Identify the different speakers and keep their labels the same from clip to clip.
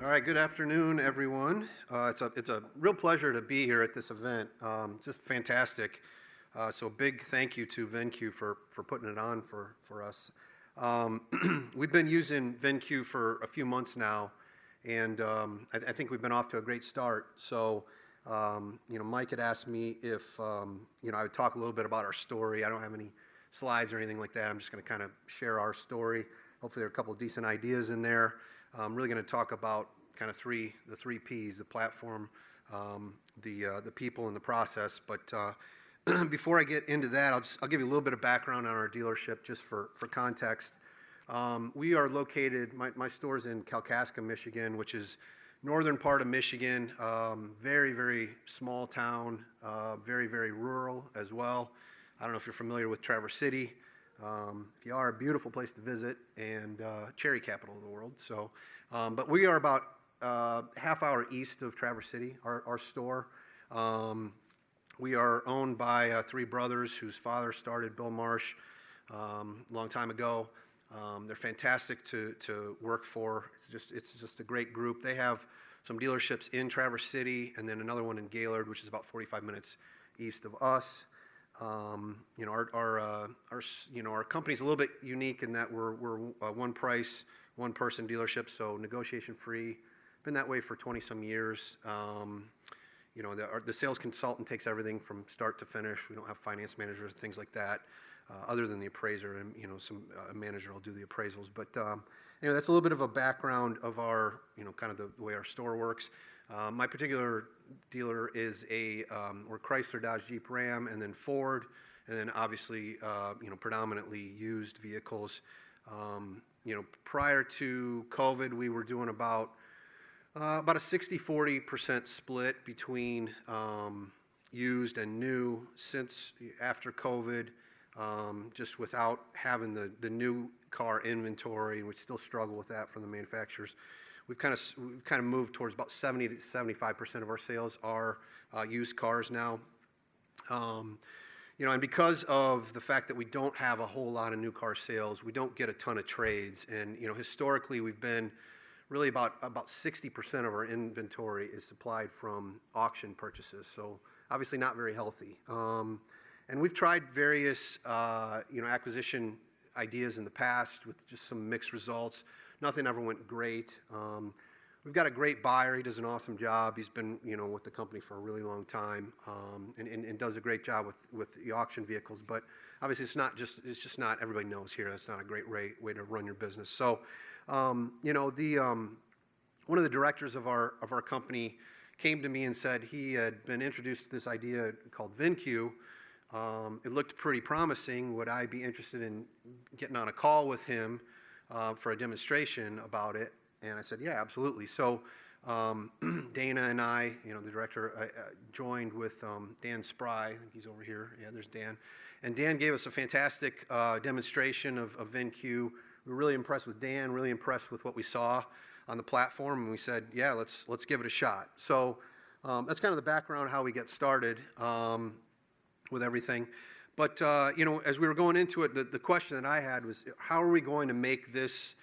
Speaker 1: All right, good afternoon, everyone. It's a real pleasure to be here at this event. Just fantastic. So a big thank you to VINCUE for putting it on for us. We've been using VINCUE for a few months now, and I think we've been off to a great start. So, Mike had asked me if, I would talk a little bit about our story. I don't have any slides or anything like that. I'm just going to kind of share our story. Hopefully there are a couple of decent ideas in there. I'm really going to talk about kind of the three P's: the platform, the people, and the process. But before I get into that, I'll give you a little bit of background on our dealership, just for context. We are located. My store's in Kalkaska, Michigan, which is northern part of Michigan. Very, very small town. Very, very rural as well. I don't know if you're familiar with Traverse City. If you are, a beautiful place to visit, and cherry capital of the world. So, but we are about half hour east of Traverse City, our store. We are owned by three brothers whose father started Bill Marsh a long time ago. They're fantastic to work for. It's just a great group. They have some dealerships in Traverse City, and then another one in Gaylord, which is about 45 minutes east of us. Our company's a little bit unique in that we're one price, one person dealership, so negotiation free. Been that way for 20 some years. The sales consultant takes everything from start to finish. We don't have finance managers, things like that, other than the appraiser, and some manager will do the appraisals. But that's a little bit of a background of our kind of the way our store works. My particular dealer is we're Chrysler, Dodge, Jeep, Ram, and then Ford, and then obviously predominantly used vehicles. Prior to COVID, we were doing about a 60-40% split between used and new. Since after COVID, just without having the new car inventory, and we still struggle with that from the manufacturers. We've kind of moved towards about 70 to 75% of our sales are used cars now. And because of the fact that we don't have a whole lot of new car sales, we don't get a ton of trades. And historically, we've been really about 60% of our inventory is supplied from auction purchases. So obviously not very healthy. And we've tried various acquisition ideas in the past with just some mixed results. Nothing ever went great. We've got a great buyer. He does an awesome job. He's been, with the company for a really long time, and does a great job with the auction vehicles. But obviously, it's just not everybody knows here. That's not a great way to run your business. So, one of the directors of our company came to me and said he had been introduced to this idea called VINCUE. It looked pretty promising. Would I be interested in getting on a call with him for a demonstration about it? And I said, yeah, absolutely. So Dana and I, the director, joined with Dan Spry. I think he's over here. Yeah, there's Dan. And Dan gave us a fantastic demonstration of VINCUE. We were really impressed with Dan, really impressed with what we saw on the platform, and we said, yeah, let's give it a shot. So that's kind of the background how we get started with everything. But as we were going into it, the question that I had was, how are we going to make this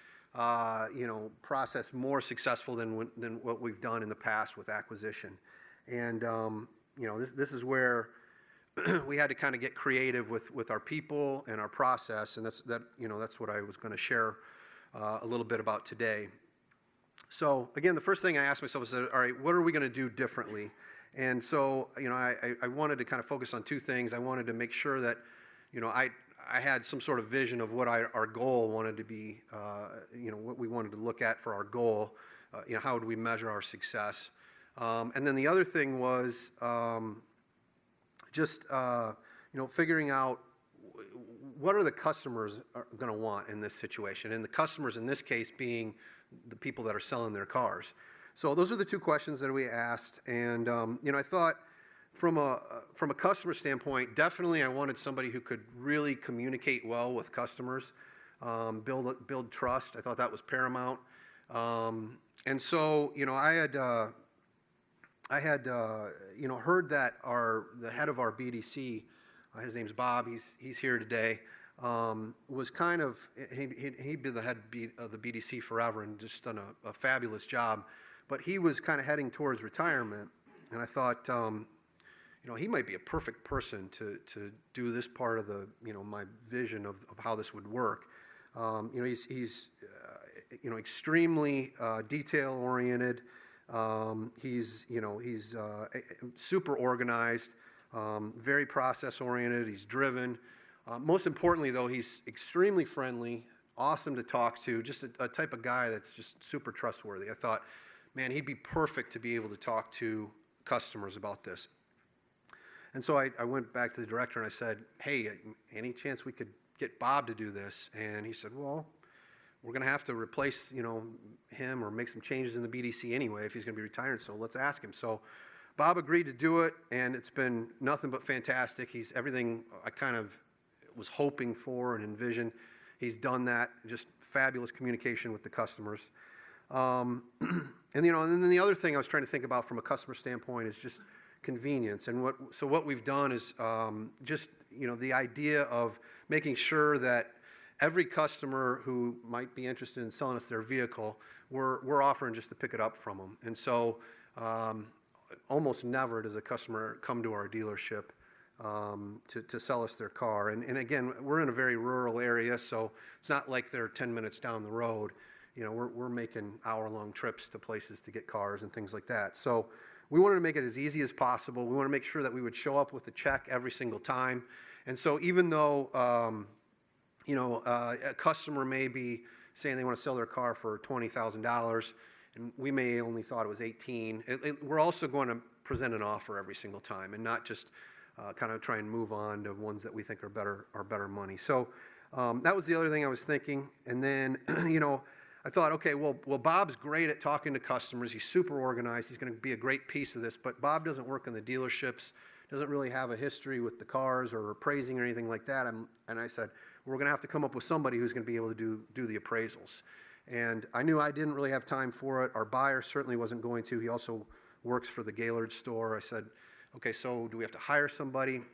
Speaker 1: process more successful than what we've done in the past with acquisition? And this is where we had to kind of get creative with our people and our process, and that's what I was going to share a little bit about today. So again, the first thing I asked myself was, all right, what are we going to do differently? And so I wanted to kind of focus on two things. I wanted to make sure that I had some sort of vision of what our goal wanted to be, what we wanted to look at for our goal. How would we measure our success? And then the other thing was just figuring out what are the customers going to want in this situation, and the customers in this case being the people that are selling their cars. So those are the two questions that we asked, and I thought from a customer standpoint, definitely I wanted somebody who could really communicate well with customers, build trust. I thought that was paramount, and so I had heard that the head of our BDC, his name's Bob. He's here today. Was he'd been the head of the BDC forever and just done a fabulous job. but he was kind of heading towards retirement, and I thought, he might be a perfect person to do this part of the, my vision of how this would work. He's extremely detail-oriented. He's super organized, very process-oriented. He's driven. Most importantly, though, he's extremely friendly, awesome to talk to, just a type of guy that's just super trustworthy. I thought, man, he'd be perfect to be able to talk to customers about this. And so I went back to the director and I said, hey, any chance we could get Bob to do this? And he said, well, we're going to have to replace, him or make some changes in the BDC anyway if he's going to be retired, so let's ask him. So Bob agreed to do it, and it's been nothing but fantastic. He's everything I kind of was hoping for and envisioned. He's done that, just fabulous communication with the customers. And then the other thing I was trying to think about from a customer standpoint is just convenience. And what we've done is just the idea of making sure that every customer who might be interested in selling us their vehicle, we're offering just to pick it up from them. And so almost never does a customer come to our dealership to sell us their car. And again, we're in a very rural area, so it's not like they're 10 minutes down the road. We're making hour-long trips to places to get cars and things like that. So we wanted to make it as easy as possible. We want to make sure that we would show up with a check every single time. And so even though, a customer may be saying they want to sell their car for $20,000, and we may only thought it was $18,000, we're also going to present an offer every single time and not just kind of try and move on to ones that we think are better money. So that was the other thing I was thinking. And then, I thought, okay, well, Bob's great at talking to customers. He's super organized. He's going to be a great piece of this. But Bob doesn't work in the dealerships, doesn't really have a history with the cars or appraising or anything like that. And I said, we're going to have to come up with somebody who's going to be able to do the appraisals. And I knew I didn't really have time for it. Our buyer certainly wasn't going to. He also works for the Gaylord store. I said, okay, so do we have to hire somebody? And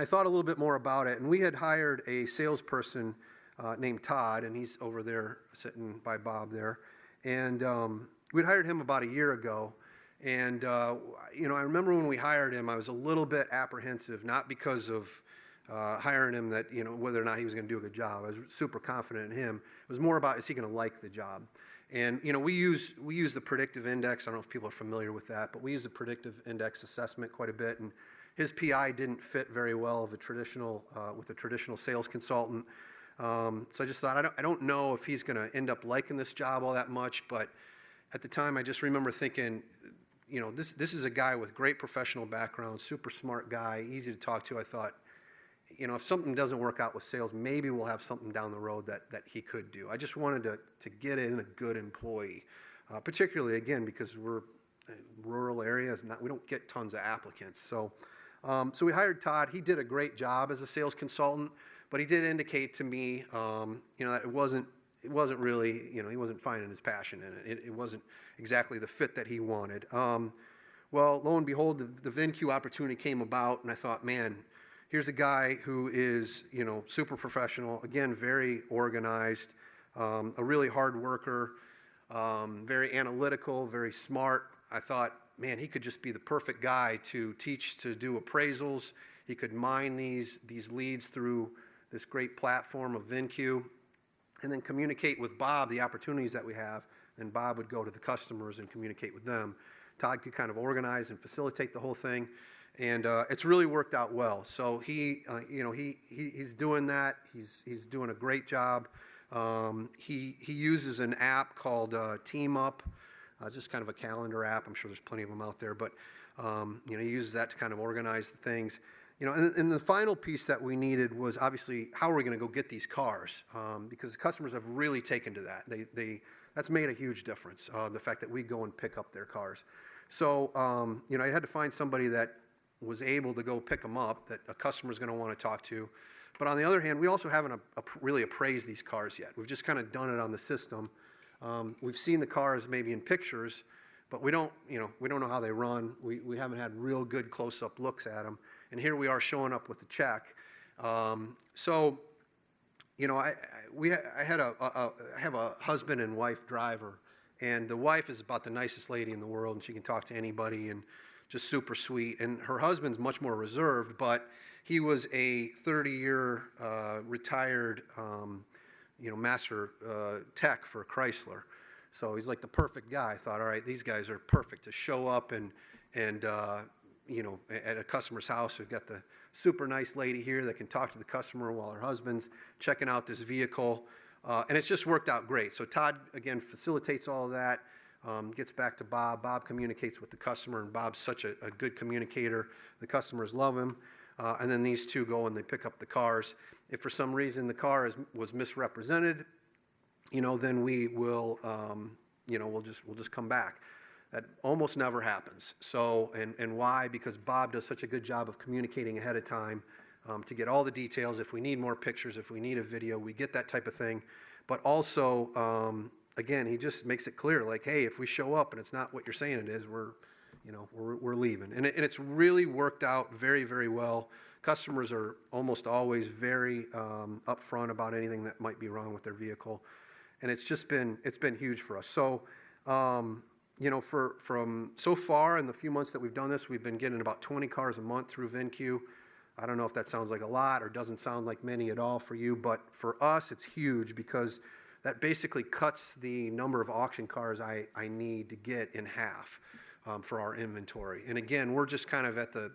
Speaker 1: I thought a little bit more about it. And we had hired a salesperson named Todd, and he's over there sitting by Bob there. And we'd hired him about a year ago. And, I remember when we hired him, I was a little bit apprehensive, not because of hiring him that, whether or not he was going to do a good job. I was super confident in him. It was more about, is he going to like the job? And, we use the predictive index. I don't know if people are familiar with that, but we use the predictive index assessment quite a bit. And his PI didn't fit very well with a traditional sales consultant. So I just thought, I don't know if he's going to end up liking this job all that much, but at the time I just remember thinking, this is a guy with great professional background, super smart guy, easy to talk to. I thought, if something doesn't work out with sales, maybe we'll have something down the road that he could do. I just wanted to get in a good employee, particularly, again, because we're in rural areas, we don't get tons of applicants. So we hired Todd. He did a great job as a sales consultant. But he did indicate to me, that it wasn't really, he wasn't finding his passion in it. It wasn't exactly the fit that he wanted. Well, lo and behold, the VINCUE opportunity came about, and I thought, man, here's a guy who is, super professional, again, very organized, a really hard worker, very analytical, very smart. I thought, man, he could just be the perfect guy to teach to do appraisals. He could mine these leads through this great platform of VINCUE, and then communicate with Bob the opportunities that we have, and Bob would go to the customers and communicate with them. Todd could kind of organize and facilitate the whole thing, and it's really worked out well. So he's doing that. He's doing a great job. He uses an app called Team Up. It's just kind of a calendar app. I'm sure there's plenty of them out there, but he uses that to kind of organize the things. And the final piece that we needed was obviously how are we going to go get these cars? Because the customers have really taken to that. That's made a huge difference, the fact that we go and pick up their cars. So, I had to find somebody that was able to go pick them up, that a customer's going to want to talk to. But on the other hand, we also haven't really appraised these cars yet. We've just kind of done it on the system. We've seen the cars maybe in pictures, but we don't know how they run. We haven't had real good close-up looks at them. And here we are showing up with a check. I have a husband and wife driver, And the wife is about the nicest lady in the world, and she can talk to anybody, and just super sweet. And her husband's much more reserved, but he was a 30-year retired, master tech for Chrysler. So he's like the perfect guy. I thought, all right, these guys are perfect to show up and at a customer's house. We've got the super nice lady here that can talk to the customer while her husband's checking out this vehicle. And it's just worked out great. So Todd, again, facilitates all of that, gets back to Bob. Bob communicates with the customer, and Bob's such a good communicator. The customers love him. And then these two go and they pick up the cars. If for some reason the car was misrepresented, then we will, we'll just come back. That almost never happens. So, and why? Because Bob does such a good job of communicating ahead of time to get all the details. If we need more pictures, if we need a video, we get that type of thing. But also, again, he just makes it clear, like, hey, if we show up and it's not what you're saying it is, we're leaving. And it's really worked out very, very well. Customers are almost always very upfront about anything that might be wrong with their vehicle. And it's been huge for us. So, from so far in the few months that we've done this, we've been getting about 20 cars a month through VINCUE. I don't know if that sounds like a lot or doesn't sound like many at all for you, but for us it's huge because that basically cuts the number of auction cars I need to get in half for our inventory. And again, we're just kind of at the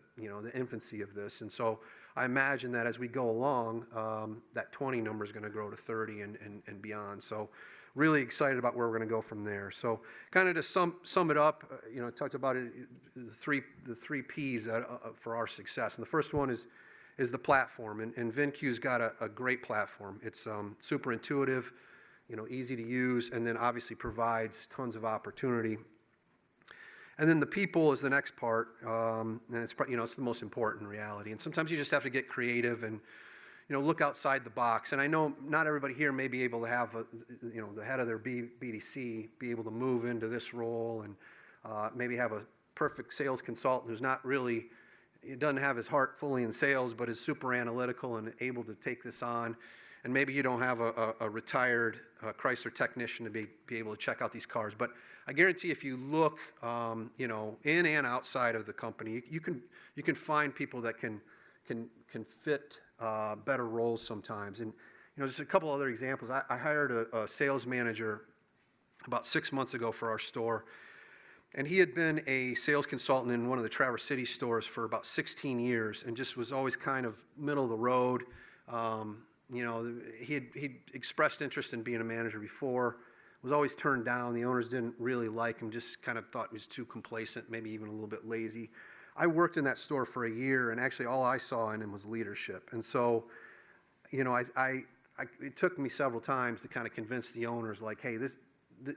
Speaker 1: infancy of this, and so I imagine that as we go along, that 20 number is going to grow to 30 and beyond. So really excited about where we're going to go from there. So kind of to sum it up, I talked about it, the three P's for our success. And the first one is the platform. And VINCUE's got a great platform. It's super intuitive, easy to use, and then obviously provides tons of opportunity. And then the people is the next part, and it's it's the most important in reality. And sometimes you just have to get creative and look outside the box. And I know not everybody here may be able to have, the head of their BDC be able to move into this role and maybe have a perfect sales consultant who's not really, he doesn't have his heart fully in sales, but is super analytical and able to take this on. And maybe you don't have a retired Chrysler technician to be able to check out these cars. But I guarantee if you look, in and outside of the company, you can find people that can fit better roles sometimes. And just a couple other examples. I hired a sales manager about 6 months ago for our store, and he had been a sales consultant in one of the Traverse City stores for about 16 years, and just was always kind of middle of the road. He'd expressed interest in being a manager before, was always turned down. The owners didn't really like him, just kind of thought he was too complacent, maybe even a little bit lazy. I worked in that store for a year, and actually all I saw in him was leadership. And so, it took me several times to kind of convince the owners, like, hey,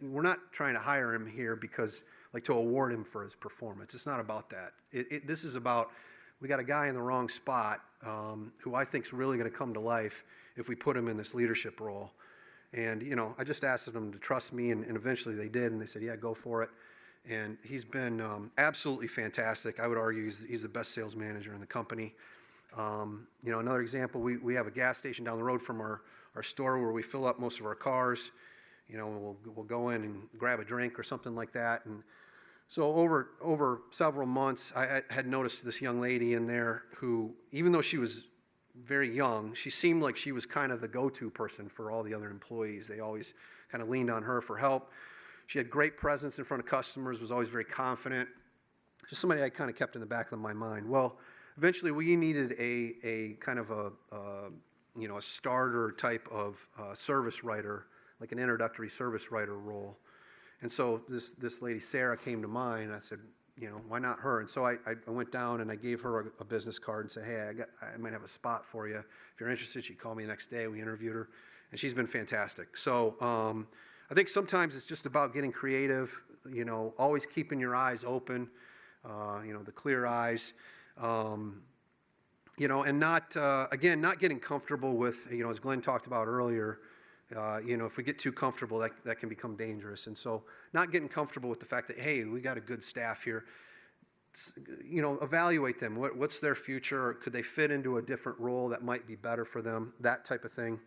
Speaker 1: we're not trying to hire him here because, like, to award him for his performance. It's not about that. This is about, we got a guy in the wrong spot who I think is really going to come to life if we put him in this leadership role. And, I just asked them to trust me, and eventually they did, and they said, yeah, go for it. And he's been absolutely fantastic. I would argue he's the best sales manager in the company. Another example, we have a gas station down the road from our store where we fill up most of our cars. We'll go in and grab a drink or something like that. And so over several months, I had noticed this young lady in there who, even though she was very young, she seemed like she was kind of the go-to person for all the other employees. They always kind of leaned on her for help. She had great presence in front of customers, was always very confident. Just somebody I kind of kept in the back of my mind. Well, eventually we needed a kind of a starter type of service writer, like an introductory service writer role. And so this lady, Sarah, came to mind. I said, why not her? And so I went down and I gave her a business card and said, hey, I might have a spot for you. If you're interested, she called me the next day. We interviewed her, and she's been fantastic. So I think sometimes it's just about getting creative, always keeping your eyes open, the clear eyes, and not, again, not getting comfortable with, as Glenn talked about earlier, if we get too comfortable, that can become dangerous. And so not getting comfortable with the fact that, hey, we got a good staff here, evaluate them. What's their future? Could they fit into a different role that might be better for them? That type of thing.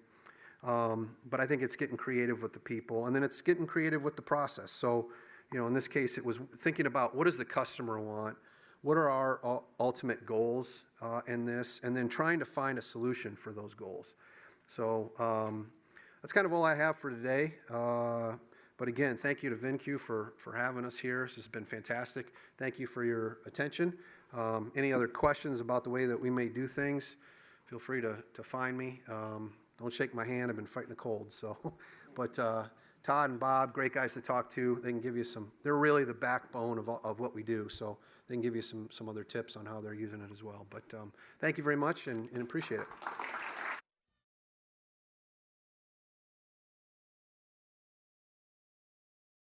Speaker 1: But I think it's getting creative with the people, and then it's getting creative with the process. So, in this case, it was thinking about what does the customer want, what are our ultimate goals in this, and then trying to find a solution for those goals. So that's kind of all I have for today. But again, thank you to VINCUE for having us here. This has been fantastic. Thank you for your attention. Any other questions about the way that we may do things, feel free to find me. Don't shake my hand. I've been fighting a cold. So, but Todd and Bob, great guys to talk to. They can give you they're really the backbone of what we do. So they can give you some other tips on how they're using it as well. But thank you very much and appreciate it.